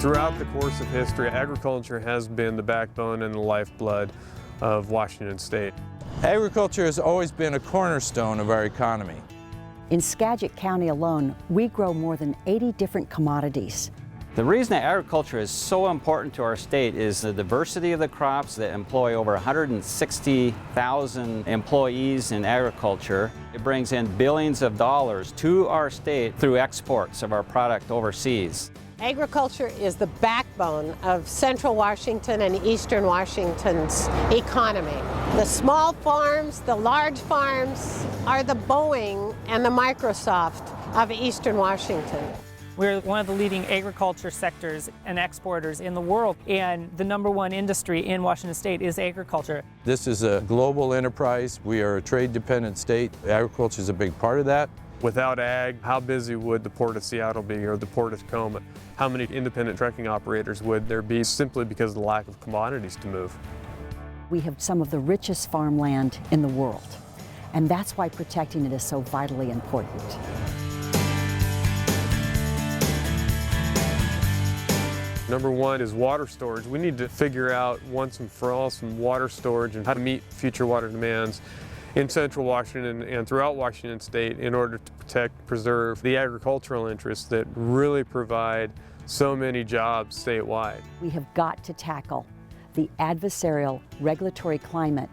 Throughout the course of history, agriculture has been the backbone and the lifeblood of Washington State. Agriculture has always been a cornerstone of our economy. In Skagit County alone, we grow more than 80 different commodities. The reason that agriculture is so important to our state is the diversity of the crops that employ over 160,000 employees in agriculture. It brings in billions of dollars to our state through exports of our product overseas. Agriculture is the backbone of Central Washington and Eastern Washington's economy. The small farms, the large farms are the Boeing and the Microsoft of Eastern Washington. We're one of the leading agriculture sectors and exporters in the world, and the #1 industry in Washington State is agriculture. This is a global enterprise. We are a trade-dependent state. Agriculture is a big part of that. Without ag, how busy would the Port of Seattle be or the Port of Tacoma? How many independent trucking operators would there be simply because of the lack of commodities to move? We have some of the richest farmland in the world, and that's why protecting it is so vitally important. Number one is water storage. We need to figure out once and for all some water storage and how to meet future water demands in Central Washington and throughout Washington State in order to protect, preserve the agricultural interests that really provide so many jobs statewide. We have got to tackle the adversarial regulatory climate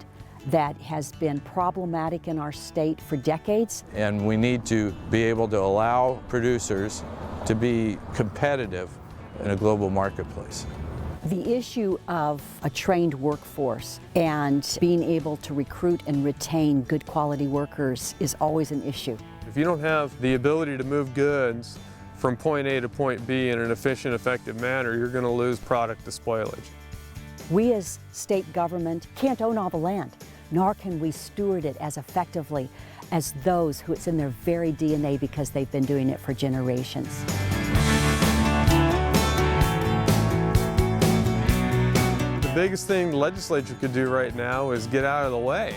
that has been problematic in our state for decades. And we need to be able to allow producers to be competitive in a global marketplace. The issue of a trained workforce and being able to recruit and retain good quality workers is always an issue. If you don't have the ability to move goods from point A to point B in an efficient, effective manner, you're going to lose product to spoilage. We as state government can't own all the land, nor can we steward it as effectively as those who it's in their very DNA because they've been doing it for generations. The biggest thing the legislature could do right now is get out of the way.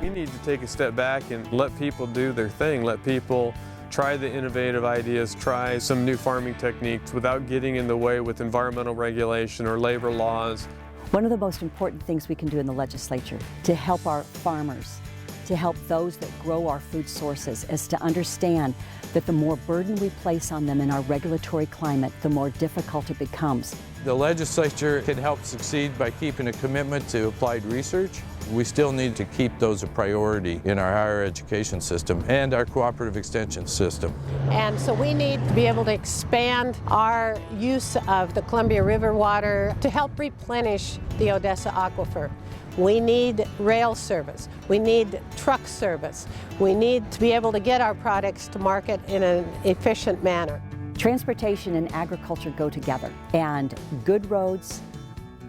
We need to take a step back and let people do their thing, let people try the innovative ideas, try some new farming techniques without getting in the way with environmental regulation or labor laws. One of the most important things we can do in the legislature to help our farmers, to help those that grow our food sources, is to understand that the more burden we place on them in our regulatory climate, the more difficult it becomes. The legislature can help succeed by keeping a commitment to applied research. We still need to keep those a priority in our higher education system and our cooperative extension system. And so we need to be able to expand our use of the Columbia River water to help replenish the Odessa aquifer. We need rail service. We need truck service. We need to be able to get our products to market in an efficient manner. Transportation and agriculture go together, and good roads,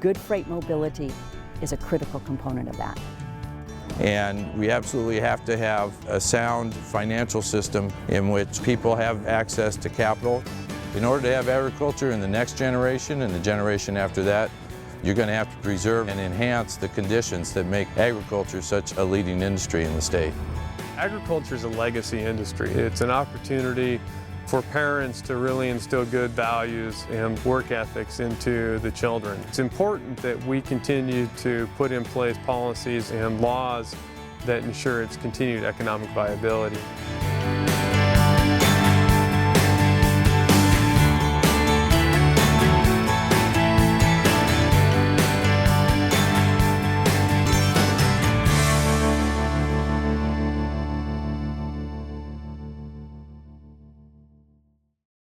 good freight mobility is a critical component of that. And we absolutely have to have a sound financial system in which people have access to capital. In order to have agriculture in the next generation and the generation after that, you're going to have to preserve and enhance the conditions that make agriculture such a leading industry in the state. Agriculture is a legacy industry. It's an opportunity for parents to really instill good values and work ethics into the children. It's important that we continue to put in place policies and laws that ensure its continued economic viability.